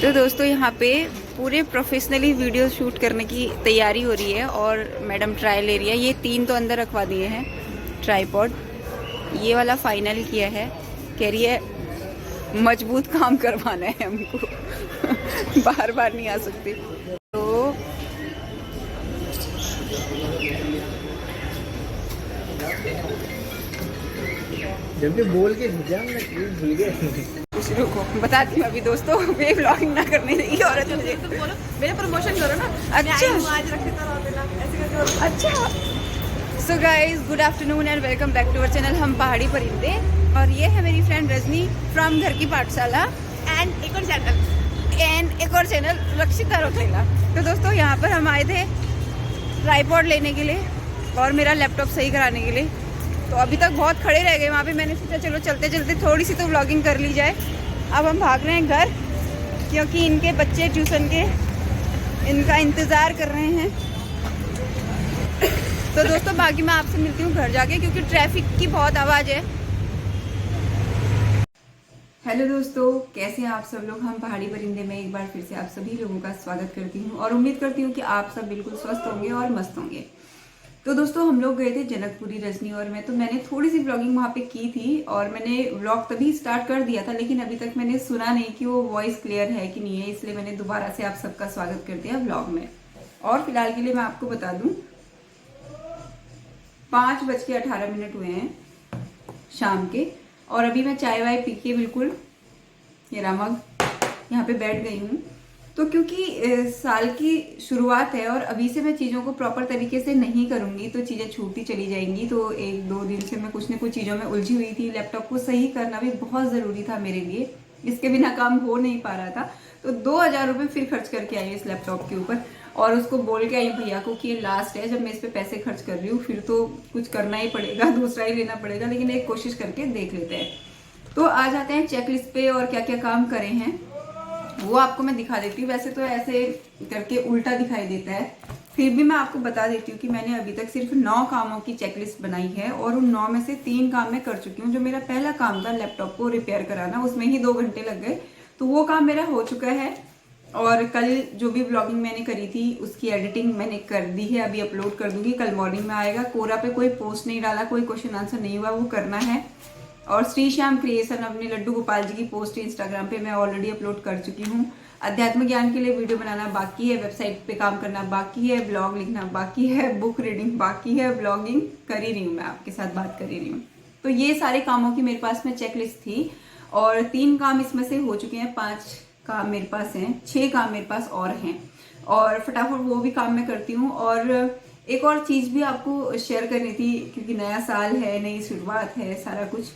तो दोस्तों यहाँ पे पूरे प्रोफेशनली वीडियो शूट करने की तैयारी हो रही है और मैडम ट्रायल ले रही है। ये 3 तो अंदर रखवा दिए हैं ट्राइपॉड, ये वाला फाइनल किया है। कह रही है मजबूत काम करवाना है हमको बार बार नहीं आ सकती। तो जब भी बोल के भूल गए। कुछ रुको बताती हूँ अभी दोस्तों। वे व्लॉगिंग ना करने देगी औरत मुझे। तो बोलो मेरे प्रमोशन करो ना। अच्छा आज रखे तो देना ऐसे करके। अच्छा। So guys good afternoon and welcome back to our channel हम पहाड़ी परिंदे। और ये है मेरी फ्रेंड रजनी फ्रॉम घर की पाठशाला एंड एक और चैनल रक्षिता रोटेला। तो दोस्तों यहाँ पर हम आए थे ट्राइपॉड लेने के लिए और मेरा लैपटॉप सही कराने के लिए। तो अभी तक बहुत खड़े रह गए वहाँ पे। मैंने सोचा चलो चलते चलते थोड़ी सी तो व्लॉगिंग कर ली जाए। अब हम भाग रहे हैं घर क्योंकि इनके बच्चे ट्यूशन के इनका इंतज़ार कर रहे हैं। तो दोस्तों बाकी मैं आपसे मिलती हूँ घर जाके क्योंकि ट्रैफिक की बहुत आवाज़ है। हेलो दोस्तों, कैसे हैं आप सब लोग। हम पहाड़ी परिंदे में एक बार फिर से आप सभी लोगों का स्वागत करती हूँ और उम्मीद करती हूँ कि आप सब बिल्कुल स्वस्थ होंगे और मस्त होंगे। तो दोस्तों हम लोग गए थे जनकपुरी रजनी और मैं। तो मैंने थोड़ी सी व्लॉगिंग वहाँ पे की थी और मैंने व्लॉग तभी स्टार्ट कर दिया था, लेकिन अभी तक मैंने सुना नहीं कि वो वॉइस क्लियर है कि नहीं है, इसलिए मैंने दोबारा से आप सबका स्वागत कर दिया व्लॉग में। और फिलहाल के लिए मैं आपको बता दूं 5:18 हुए हैं शाम के और अभी मैं चाय वाय पी के बिल्कुल ये मग यहाँ पे बैठ गई हूँ। तो क्योंकि साल की शुरुआत है और अभी से मैं चीज़ों को प्रॉपर तरीके से नहीं करूँगी तो चीज़ें छूटती चली जाएंगी। तो 1-2 दिन से मैं कुछ न कुछ चीज़ों में उलझी हुई थी। लैपटॉप को सही करना भी बहुत ज़रूरी था मेरे लिए, इसके बिना काम हो नहीं पा रहा था। तो 2000 रुपये फिर खर्च करके आई इस लैपटॉप के ऊपर और उसको बोल के आई भैया को कि ये लास्ट है, जब मैं इस पर पैसे खर्च कर रही हूँ फिर तो कुछ करना ही पड़ेगा, दूसरा ही लेना पड़ेगा, लेकिन एक कोशिश करके देख लेते हैं। तो आ जाते हैं चेकलिस्ट पे और क्या क्या काम करे हैं वो आपको मैं दिखा देती हूँ। वैसे तो ऐसे करके उल्टा दिखाई देता है, फिर भी मैं आपको बता देती हूँ कि मैंने अभी तक सिर्फ 9 कामों की चेकलिस्ट बनाई है और उन 9 में से 3 काम मैं कर चुकी हूँ। जो मेरा पहला काम था लैपटॉप को रिपेयर कराना, उसमें ही 2 घंटे लग गए, तो वो काम मेरा हो चुका है। और कल जो भी ब्लॉगिंग मैंने करी थी उसकी एडिटिंग मैंने कर दी है, अभी अपलोड कर दूंगी, कल मॉर्निंग में आएगा। कोरा पे कोई पोस्ट नहीं डाला, कोई क्वेश्चन आंसर नहीं हुआ, वो करना है। और श्री श्याम क्रिएशन अपने लड्डू गोपाल जी की पोस्ट इंस्टाग्राम पे मैं ऑलरेडी अपलोड कर चुकी हूँ। अध्यात्म ज्ञान के लिए वीडियो बनाना बाकी है, वेबसाइट पे काम करना बाकी है, ब्लॉग लिखना बाकी है, बुक रीडिंग बाकी है, ब्लॉगिंग कर ही रही हूँ, मैं आपके साथ बात कर ही रही हूँ। तो ये सारे कामों की मेरे पास में चेकलिस्ट थी और 3 काम इसमें से हो चुके हैं, 5 काम मेरे पास हैं, 6 काम मेरे पास और हैं और फटाफट वो भी काम मैं करती हूँ। और एक और चीज़ भी आपको शेयर करनी थी क्योंकि नया साल है, नई शुरुआत है, सारा कुछ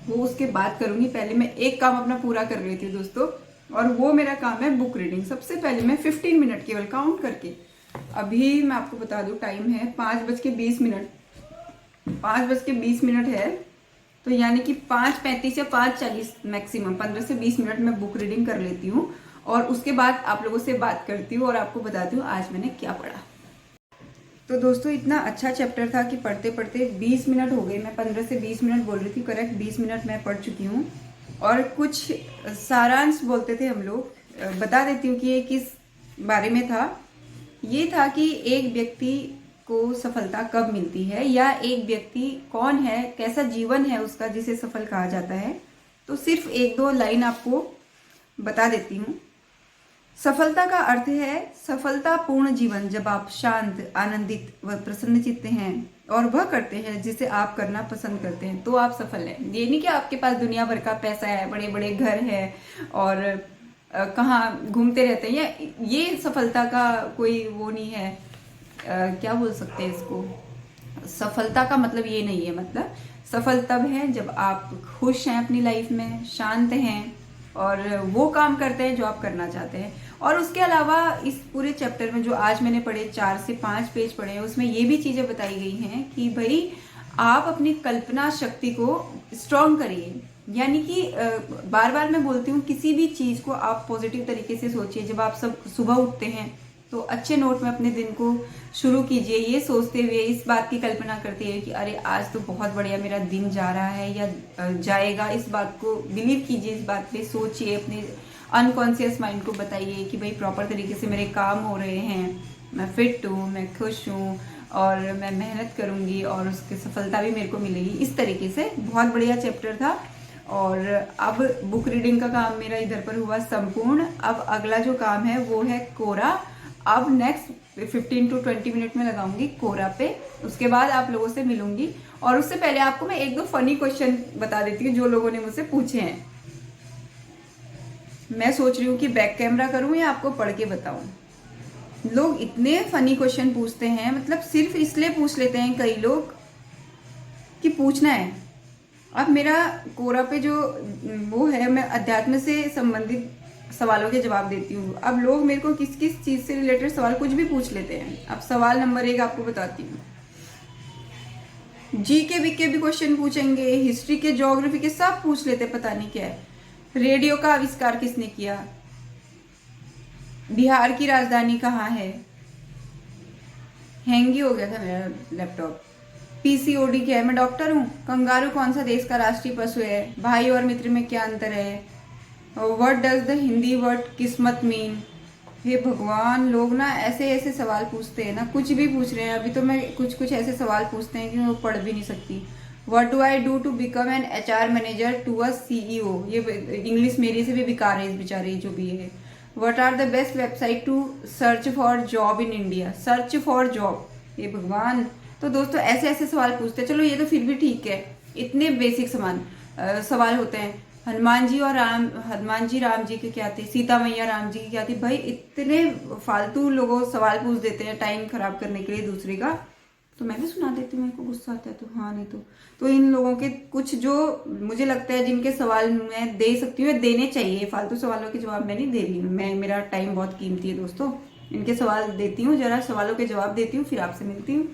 वो उसके बाद करूँगी। पहले मैं एक काम अपना पूरा कर लेती हूँ दोस्तों, और वो मेरा काम है बुक रीडिंग। सबसे पहले मैं 15 मिनट केवल काउंट करके, अभी मैं आपको बता दूँ टाइम है 5:20। 5:20 है, तो यानी कि 5:35 या 5:40 मैक्सिमम 15 से 20 मिनट में बुक रीडिंग कर लेती हूँ और उसके बाद आप लोगों से बात करती हूँ और आपको बताती हूँ आज मैंने क्या पढ़ा। तो दोस्तों इतना अच्छा चैप्टर था कि पढ़ते पढ़ते 20 मिनट हो गए। मैं 15 से 20 मिनट बोल रही थी, करेक्ट 20 मिनट मैं पढ़ चुकी हूँ। और कुछ सारांश बोलते थे हम लोग, बता देती हूँ कि ये किस बारे में था। ये था कि एक व्यक्ति को सफलता कब मिलती है या एक व्यक्ति कौन है, कैसा जीवन है उसका जिसे सफल कहा जाता है। तो सिर्फ 1-2 लाइन आपको बता देती हूँ। सफलता का अर्थ है सफलतापूर्ण जीवन, जब आप शांत, आनंदित व प्रसन्नचित्त हैं और वह करते हैं जिसे आप करना पसंद करते हैं, तो आप सफल हैं। ये नहीं कि आपके पास दुनिया भर का पैसा है, बड़े बड़े घर है और कहाँ घूमते रहते हैं, ये सफलता का कोई वो नहीं है। क्या बोल सकते हैं इसको, सफलता का मतलब ये नहीं है। मतलब सफल तब है जब आप खुश हैं अपनी लाइफ में, शांत हैं और वो काम करते हैं जो आप करना चाहते हैं। और उसके अलावा इस पूरे चैप्टर में जो आज मैंने पढ़े 4 से 5 पेज पढ़े हैं, उसमें ये भी चीज़ें बताई गई हैं कि भाई आप अपनी कल्पना शक्ति को स्ट्रॉन्ग करिए। यानी कि बार बार मैं बोलती हूँ किसी भी चीज़ को आप पॉजिटिव तरीके से सोचिए। जब आप सब सुबह उठते हैं तो अच्छे नोट में अपने दिन को शुरू कीजिए, ये सोचते हुए, इस बात की कल्पना करते हुए कि अरे आज तो बहुत बढ़िया मेरा दिन जा रहा है या जाएगा। इस बात को बिलीव कीजिए, इस बात पे सोचिए, अपने अनकॉन्शियस माइंड को बताइए कि भाई प्रॉपर तरीके से मेरे काम हो रहे हैं, मैं फिट हूँ, मैं खुश हूँ और मैं मेहनत करूँगी और उसकी सफलता भी मेरे को मिलेगी। इस तरीके से बहुत बढ़िया चैप्टर था। और अब बुक रीडिंग का काम मेरा इधर पर हुआ संपूर्ण। अब अगला जो काम है वो है कोरा। अब नेक्स्ट 15 to 20 मिनट में लगाऊंगी कोरा पे, उसके बाद आप लोगों से मिलूंगी। और उससे पहले आपको मैं एक दो फनी क्वेश्चन बता देती हूँ जो लोगों ने मुझसे पूछे हैं। मैं सोच रही हूँ कि बैक कैमरा करूँ या आपको पढ़ के बताऊं। लोग इतने फनी क्वेश्चन पूछते हैं, मतलब सिर्फ इसलिए पूछ लेते हैं कई लोग कि पूछना है। अब मेरा कोरा पे जो वो है, मैं अध्यात्म से संबंधित सवालों के जवाब देती हूँ। अब लोग मेरे को किस किस चीज से रिलेटेड सवाल कुछ भी पूछ लेते हैं। अब सवाल नंबर 1 आपको बताती हूँ। जी के भी क्वेश्चन पूछेंगे, हिस्ट्री के, ज्योग्राफी के, सब पूछ लेते, पता नहीं क्या है। रेडियो का आविष्कार किसने किया, बिहार की राजधानी कहाँ है, हैंगी हो गया था मेरा लैपटॉप, पीसीओडी क्या है, मैं डॉक्टर हूँ, कंगारू कौन सा देश का राष्ट्रीय पशु है, भाई और मित्र में क्या अंतर है, what does the Hindi word किस्मत मीन। हे भगवान, लोग ना ऐसे ऐसे सवाल पूछते हैं ना, कुछ भी पूछ रहे हैं। अभी तो मैं कुछ कुछ ऐसे सवाल पूछते हैं कि मैं वो पढ़ भी नहीं सकती। What do I do to become an HR manager to a CEO। ये इंग्लिश मेरी से भी बेकार है इस बेचारे जो भी है। What are the best website to search for job in India, search for job. ये भगवान, तो दोस्तों ऐसे ऐसे सवाल पूछते हैं। चलो ये तो फिर भी ठीक है, इतने बेसिक सवाल होते हैं। हनुमान जी राम जी के क्या थे, सीता मैया राम जी की क्या थी। भाई इतने फालतू लोगों सवाल पूछ देते हैं टाइम खराब करने के लिए दूसरे का। तो मैं भी सुना देती हूँ, मेरे को गुस्सा आता है तो। हाँ नहीं तो इन लोगों के कुछ जो मुझे लगता है जिनके सवाल मैं दे सकती हूँ, देने चाहिए। फालतू सवालों के जवाब मैं नहीं दे रही हूँ। मेरा टाइम बहुत कीमती है दोस्तों। इनके सवाल देती हूँ, जरा सवालों के जवाब देती हूँ, फिर आपसे मिलती हूँ।